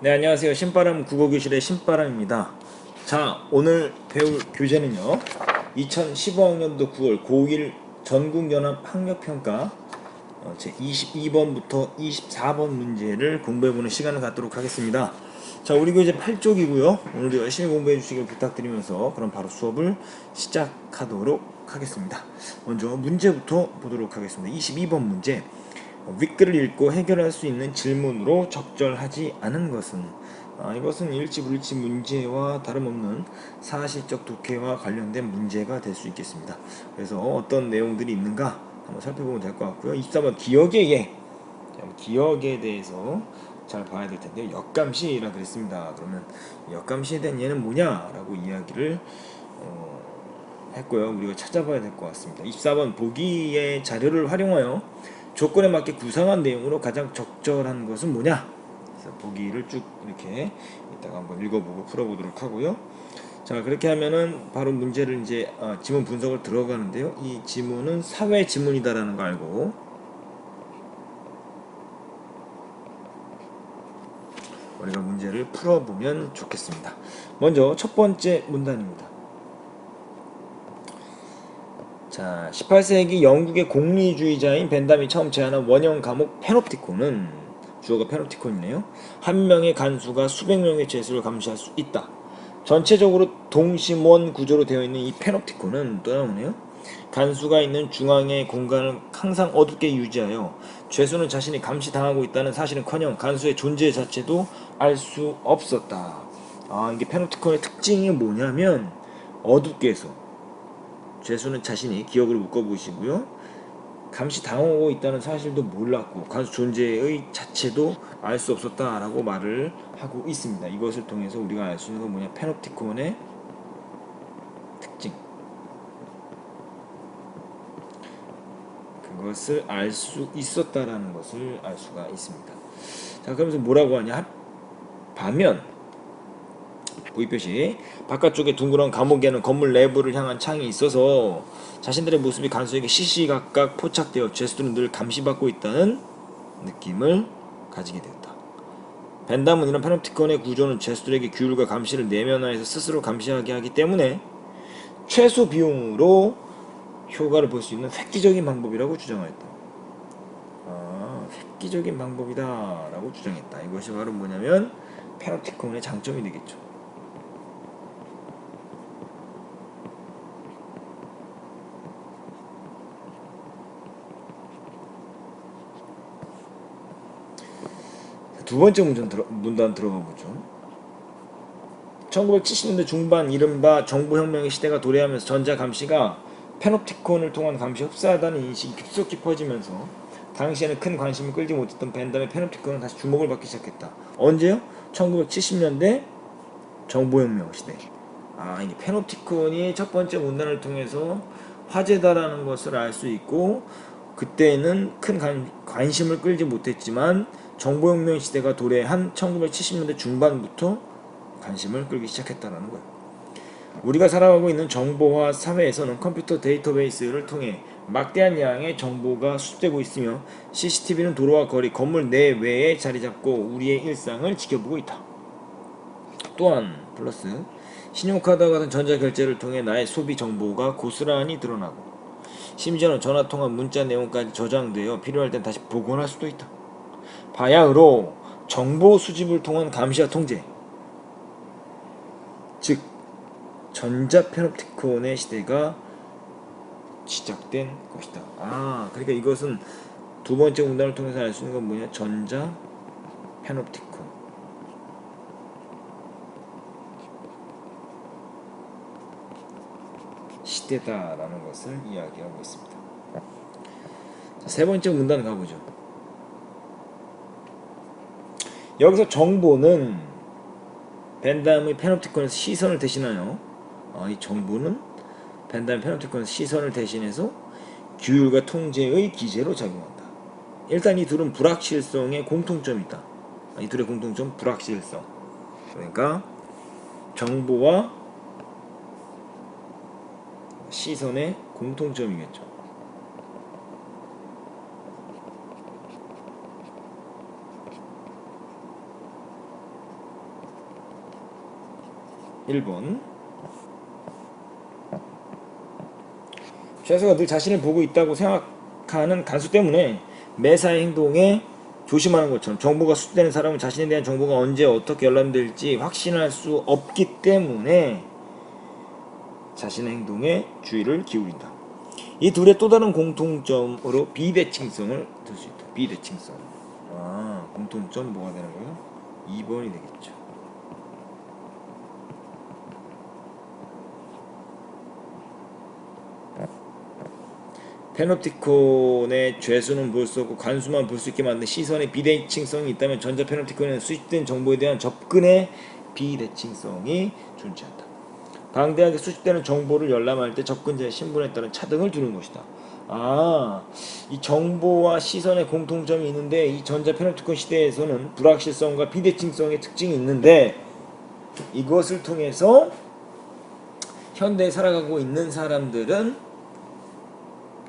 네, 안녕하세요. 신바람 국어교실의 신바람입니다. 자, 오늘 배울 교재는요, 2015학년도 9월 고1 전국연합학력평가 제 22번부터 24번 문제를 공부해보는 시간을 갖도록 하겠습니다. 자, 우리 교재 8쪽이고요. 오늘도 열심히 공부해 주시길 부탁드리면서 그럼 바로 수업을 시작하도록 하겠습니다. 먼저 문제부터 보도록 하겠습니다. 22번 문제. 윗글을 읽고 해결할 수 있는 질문으로 적절하지 않은 것은, 이것은 일치불일치 문제와 다름없는 사실적 독해와 관련된 문제가 될 수 있겠습니다. 그래서 어떤 내용들이 있는가 한번 살펴보면 될 것 같고요. 24번 기억의 예, 기억에 대해서 잘 봐야 될 텐데요. 역감시라 그랬습니다. 그러면 역감시에 대한 예는 뭐냐라고 이야기를 했고요. 우리가 찾아봐야 될 것 같습니다. 24번 보기의 자료를 활용하여 조건에 맞게 구상한 내용으로 가장 적절한 것은 뭐냐? 그래서 보기를 쭉 이렇게 이따가 한번 읽어보고 풀어보도록 하고요. 자, 그렇게 하면은 바로 문제를 이제 지문 분석을 들어가는데요. 이 지문은 사회 지문이다라는 거 알고 우리가 문제를 풀어보면 좋겠습니다. 먼저 첫 번째 문단입니다. 자, 18세기 영국의 공리주의자인 벤담이 처음 제안한 원형 과목 페놉티콘은, 주어가 페놉티콘이네요. 한 명의 간수가 수백 명의 죄수를 감시할 수 있다. 전체적으로 동심원 구조로 되어 있는 이 페놉티콘은 또 나오네요. 간수가 있는 중앙의 공간을 항상 어둡게 유지하여 죄수는 자신이 감시당하고 있다는 사실은커녕 간수의 존재 자체도 알 수 없었다. 이게 페놉티콘의 특징이 뭐냐면 어둡게 해서 죄수는 자신이 기억을 묶어보시고요. 감시당하고 있다는 사실도 몰랐고 간수 존재의 자체도 알 수 없었다라고 말을 하고 있습니다. 이것을 통해서 우리가 알 수 있는 건 뭐냐? 페놉티콘의 특징. 그것을 알 수 있었다라는 것을 알 수가 있습니다. 자, 그러면서 뭐라고 하냐? 반면 구입표시 바깥쪽에 둥그런 감옥에는 건물 내부를 향한 창이 있어서 자신들의 모습이 간수에게 시시각각 포착되어 죄수들은 늘 감시받고 있다는 느낌을 가지게 되었다. 벤담은 이런 페놉티콘의 구조는 죄수들에게 규율과 감시를 내면화해서 스스로 감시하게 하기 때문에 최소 비용으로 효과를 볼 수 있는 획기적인 방법이라고 주장하였다. 획기적인 방법이다 라고 주장했다. 이것이 바로 뭐냐면 페놉티콘의 장점이 되겠죠. 두 번째 문단 들어가 보죠. 1970년대 중반 이른바 정보혁명의 시대가 도래하면서 전자감시가 페놉티콘을 통한 감시에 흡사하다는 인식이 급속히 퍼지면서 당시에는 큰 관심을 끌지 못했던 벤담의 페놉티콘은 다시 주목을 받기 시작했다. 언제요? 1970년대 정보혁명 시대. 이게 페놉티콘이 첫 번째 문단을 통해서 화제다라는 것을 알 수 있고, 그때는 큰 관심을 끌지 못했지만 정보혁명 시대가 도래한 1970년대 중반부터 관심을 끌기 시작했다는 거예요. 우리가 살아가고 있는 정보화 사회에서는 컴퓨터 데이터베이스를 통해 막대한 양의 정보가 수집되고 있으며 CCTV는 도로와 거리, 건물 내외에 자리잡고 우리의 일상을 지켜보고 있다. 또한 플러스 신용카드와 같은 전자결제를 통해 나의 소비 정보가 고스란히 드러나고 심지어는 전화통화 문자 내용까지 저장되어 필요할 땐 다시 복원할 수도 있다. 바야흐로 정보 수집을 통한 감시와 통제, 즉 전자 페놉티콘의 시대가 시작된 것이다. 그러니까 이것은 두 번째 문단을 통해서 알 수 있는 건 뭐냐? 전자 페놉티콘 시대다라는 것을 이야기하고 있습니다. 자, 세 번째 문단 가보죠. 여기서 정보는 벤담의 페놉티콘에서 시선을 대신하여 이 정보는 벤담의 페놉티콘에서 시선을 대신해서 규율과 통제의 기제로 작용한다. 일단 이 둘은 불확실성에 공통점이 있다. 이 둘의 공통점 불확실성. 그러니까 정보와 시선의 공통점이겠죠. 1번. 최수가 늘 자신을 보고 있다고 생각하는 간수 때문에 매사의 행동에 조심하는 것처럼 정보가 수집되는 사람은 자신에 대한 정보가 언제 어떻게 열람될지 확신할 수 없기 때문에 자신의 행동에 주의를 기울인다. 이 둘의 또 다른 공통점으로 비대칭성을 들 수 있다. 비대칭성. 공통점 뭐가 되는 거예요? 2번이 되겠죠. 페노티콘의 죄수는 볼 수 없고 관수만 볼 수 있게 만든 시선의 비대칭성이 있다면 전자 페노티콘에는 수집된 정보에 대한 접근의 비대칭성이 존재한다. 방대하게 수집되는 정보를 열람할 때 접근자의 신분에 따른 차등을 두는 것이다. 이 정보와 시선의 공통점이 있는데 이 전자 페노티콘 시대에서는 불확실성과 비대칭성의 특징이 있는데 이것을 통해서 현대에 살아가고 있는 사람들은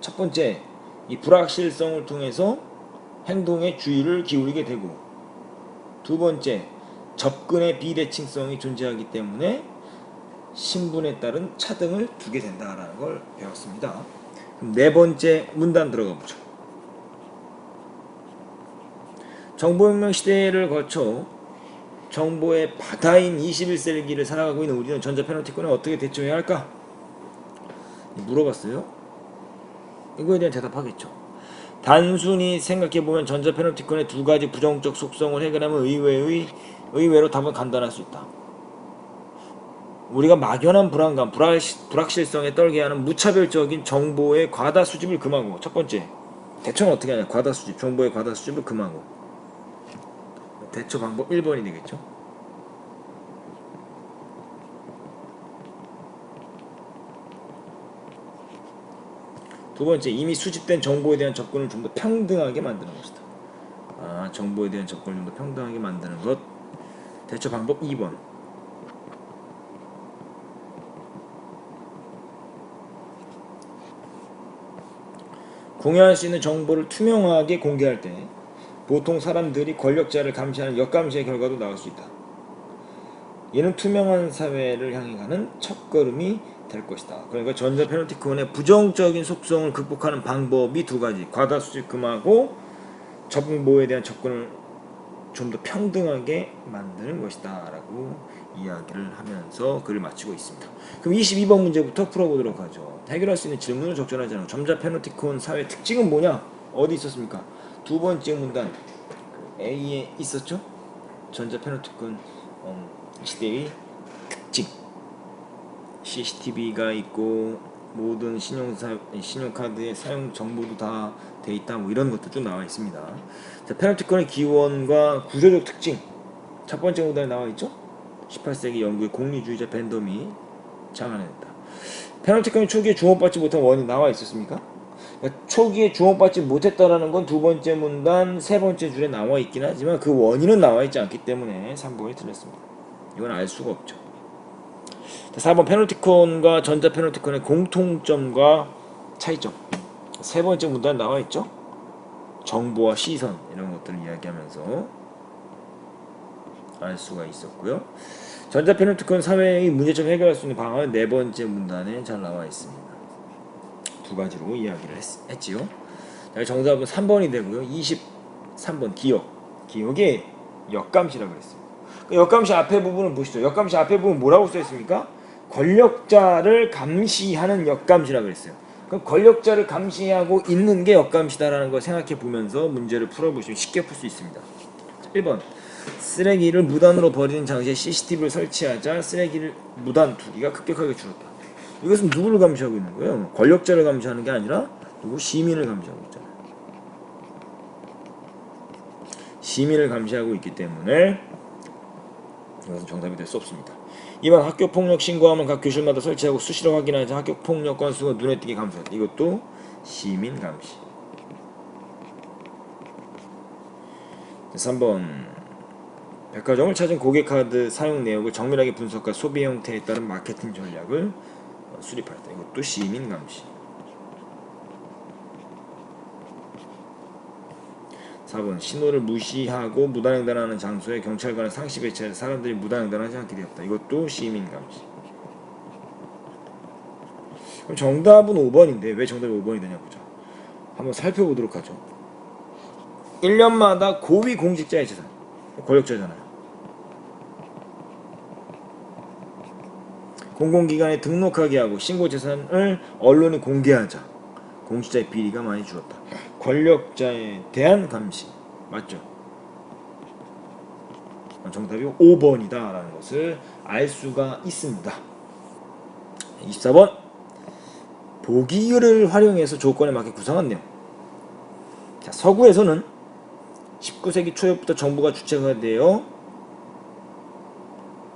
첫 번째, 이 불확실성을 통해서 행동에 주의를 기울이게 되고, 두 번째, 접근의 비대칭성이 존재하기 때문에 신분에 따른 차등을 두게 된다라는 걸 배웠습니다. 그럼 네 번째 문단 들어가 보죠. 정보혁명 시대를 거쳐 정보의 바다인 21세기를 살아가고 있는 우리는 전자 페노티콘에 어떻게 대처해야 할까? 물어봤어요. 이거에 대한 대답하겠죠. 단순히 생각해보면 전자 페노티콘의 두 가지 부정적 속성을 해결하면 의외로 답은 간단할 수 있다. 우리가 막연한 불안감, 불확실성에 떨게 하는 무차별적인 정보의 과다 수집을 금하고, 첫 번째, 대처는 어떻게 하냐? 과다 수집, 정보의 과다 수집을 금하고. 대처 방법 1번이 되겠죠. 두 번째, 이미 수집된 정보에 대한 접근을 좀 더 평등하게 만드는 것이다. 정보에 대한 접근을 좀 더 평등하게 만드는 것. 대처 방법 2번. 공유할 수 있는 정보를 투명하게 공개할 때 보통 사람들이 권력자를 감시하는 역감시의 결과도 나올 수 있다. 이는 투명한 사회를 향해 가는 첫걸음이 될 것이다. 그러니까 전자 페노티콘의 부정적인 속성을 극복하는 방법이 두 가지. 과다 수집 금하고 정보에 대한 접근을 좀 더 평등하게 만드는 것이다 라고 이야기를 하면서 글을 마치고 있습니다. 그럼 22번 문제부터 풀어보도록 하죠. 해결할 수 있는 질문을 적절하지 않은 전자 페노티콘 사회 특징은 뭐냐? 어디 있었습니까? 두 번째 문단 A에 있었죠? 전자 페노티콘 시대의 특징. CCTV가 있고 모든 신용카드의 사용 정보도 다 돼 있다, 뭐 이런 것도 좀 나와 있습니다. 자, 페노티콘의 기원과 구조적 특징. 첫 번째 문단에 나와 있죠? 18세기 영국의 공리주의자 벤덤이 창안했다. 페노티콘이 초기에 주목받지 못한 원인이 나와 있었습니까? 그러니까 초기에 주목받지 못했다라는 건 두 번째 문단 세 번째 줄에 나와 있긴 하지만 그 원인은 나와 있지 않기 때문에 3번이 틀렸습니다. 이건 알 수가 없죠. 4번 페노티콘과 전자 페노티콘의 공통점과 차이점. 세 번째 문단에 나와 있죠. 정보와 시선 이런 것들을 이야기하면서 알 수가 있었고요. 전자 페노티콘 사회의 문제점을 해결할 수 있는 방안은 네 번째 문단에 잘 나와 있습니다. 두 가지로 이야기를 했지요. 정답은 3번이 되고요. 23번 기억이 역감시라고 그랬어요. 역감시 앞에 부분을 보시죠. 역감시 앞에 부분 뭐라고 써 있습니까? 권력자를 감시하는 역감시라고 그랬어요. 그럼 권력자를 감시하고 있는 게 역감시다라는 걸 생각해 보면서 문제를 풀어보시면 쉽게 풀 수 있습니다. 1번 쓰레기를 무단으로 버리는 장소에 CCTV를 설치하자 쓰레기를 무단 투기가 급격하게 줄었다. 이것은 누구를 감시하고 있는 거예요? 권력자를 감시하는 게 아니라 시민을 감시하고 있잖아요. 시민을 감시하고 있기 때문에 이것은 정답이 될 수 없습니다. 2번 학교폭력 신고함을 각 교실마다 설치하고 수시로 확인하자 학교폭력 건수가 눈에 띄게 감소했다. 이것도 시민 감시. 3번 백화점을 찾은 고객카드 사용 내역을 정밀하게 분석한 소비 형태에 따른 마케팅 전략을 수립하였다. 이것도 시민 감시. 4번 신호를 무시하고 무단횡단하는 장소에 경찰관을 상시 배치해서 사람들이 무단횡단하지 않게 되었다. 이것도 시민감시. 그럼 정답은 5번인데 왜 정답이 5번이 되냐 보자. 한번 살펴보도록 하죠. 1년마다 고위 공직자의 재산, 권력자잖아요. 공공기관에 등록하게 하고 신고 재산을 언론에 공개하자. 공직자의 비리가 많이 줄었다. 권력자에 대한 감시. 맞죠? 정답이 5번이다 라는 것을 알 수가 있습니다. 24번 보기를 활용해서 조건에 맞게 구성한 내용. 자, 서구에서는 19세기 초부터 정부가 주체가 되어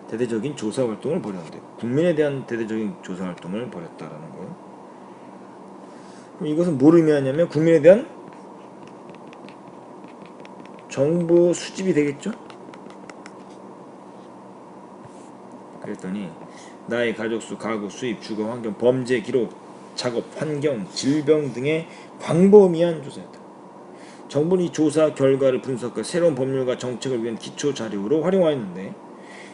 대대적인 조사 활동을 벌였는데 국민에 대한 대대적인 조사 활동을 벌였다라는 거예요. 그럼 이것은 뭘 의미하냐면 국민에 대한 정보 수집이 되겠죠? 그랬더니 나이, 가족수, 가구, 수입, 주거, 환경, 범죄 기록, 작업, 환경, 질병 등의 광범위한 조사였다. 정부는 이 조사 결과를 분석해 새로운 법률과 정책을 위한 기초 자료로 활용하였는데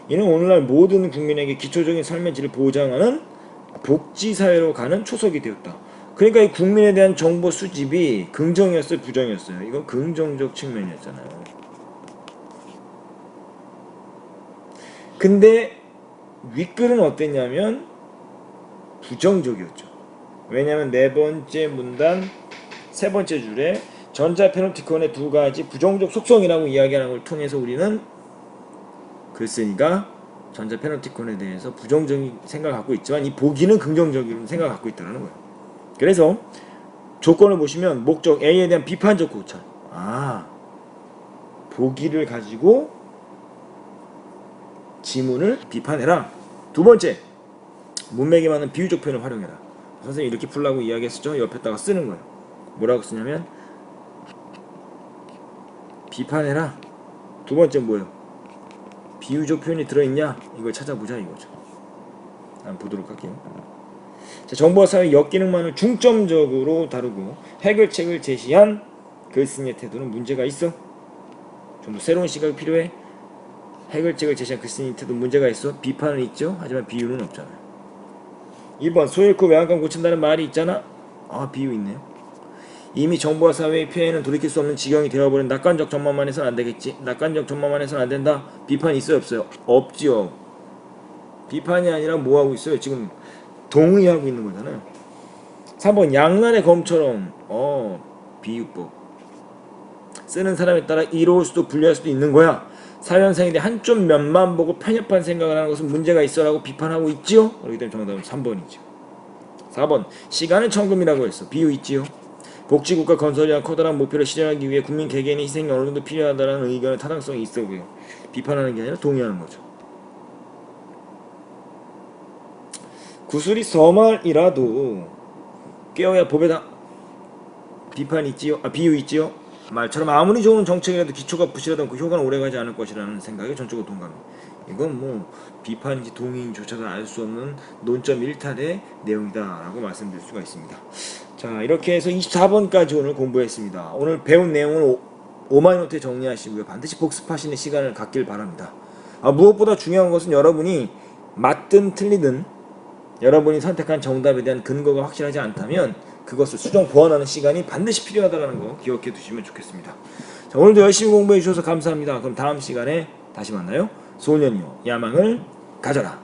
이는 오늘날 모든 국민에게 기초적인 삶의 질을 보장하는 복지사회로 가는 초석이 되었다. 그러니까 이 국민에 대한 정보 수집이 긍정이었어요, 부정이었어요? 이건 긍정적 측면이었잖아요. 근데 윗글은 어땠냐면 부정적이었죠. 왜냐하면 네 번째 문단 세 번째 줄에 전자페노티콘의 두 가지 부정적 속성이라고 이야기하는 걸 통해서 우리는 글쓴이가 전자페노티콘에 대해서 부정적인 생각을 갖고 있지만 이 보기는 긍정적인 생각을 갖고 있다는 거예요. 그래서 조건을 보시면 목적 A에 대한 비판적 고찰. 보기를 가지고 지문을 비판해라. 두 번째, 문맥에 맞는 비유적 표현을 활용해라. 선생님이 이렇게 풀라고 이야기했었죠. 옆에다가 쓰는 거예요. 뭐라고 쓰냐면 비판해라. 두 번째 뭐예요? 비유적 표현이 들어있냐? 이걸 찾아보자 이거죠. 한번 보도록 할게요. 자, 정보와 사회 역기능만을 중점적으로 다루고 해결책을 제시한 글쓴이의 태도는 문제가 있어. 좀 더 새로운 시각이 필요해. 해결책을 제시한 글쓴이의 태도 문제가 있어. 비판은 있죠. 하지만 비유는 없잖아요. 2번 소 잃고 외양간 고친다는 말이 있잖아. 비유 있네요. 이미 정보와 사회의 폐해는 돌이킬 수 없는 지경이 되어버린 낙관적 전망만 해서는 안 되겠지. 낙관적 전망만 해서는 안 된다. 비판이 있어요, 없어요? 없지요. 비판이 아니라 뭐하고 있어요? 지금 동의하고 있는 거잖아요. 3번 양날의 검처럼 비유법 쓰는 사람에 따라 이로울 수도 불리할 수도 있는 거야. 사회현상에 대해 한쪽 면만 보고 편협한 생각을 하는 것은 문제가 있어 라고 비판하고 있지요. 그렇기 때문에 정답은 3번이죠 4번 시간은 천금이라고 했어. 비유 있지요. 복지국가 건설이란 커다란 목표를 실현하기 위해 국민 개개인의 희생이 어느 정도 필요하다는 의견의 타당성이 있어 보여. 비판하는 게 아니라 동의하는 거죠. 구슬이 서말이라도 깨어야 법에다. 비판 있지요. 비유 있지요. 말처럼 아무리 좋은 정책이라도 기초가 부실하다면 그 효과는 오래가지 않을 것이라는 생각에 전적으로 동감합니다. 이건 뭐 비판인지 동의인지조차도 알 수 없는 논점 일탈의 내용이다 라고 말씀드릴 수가 있습니다. 자, 이렇게 해서 24번까지 오늘 공부했습니다. 오늘 배운 내용을 오마이노트에 정리하시고요. 반드시 복습하시는 시간을 갖길 바랍니다. 무엇보다 중요한 것은 여러분이 맞든 틀리든 여러분이 선택한 정답에 대한 근거가 확실하지 않다면 그것을 수정 보완하는 시간이 반드시 필요하다는 거 기억해 두시면 좋겠습니다. 자, 오늘도 열심히 공부해 주셔서 감사합니다. 그럼 다음 시간에 다시 만나요. 소년이요 야망을 가져라.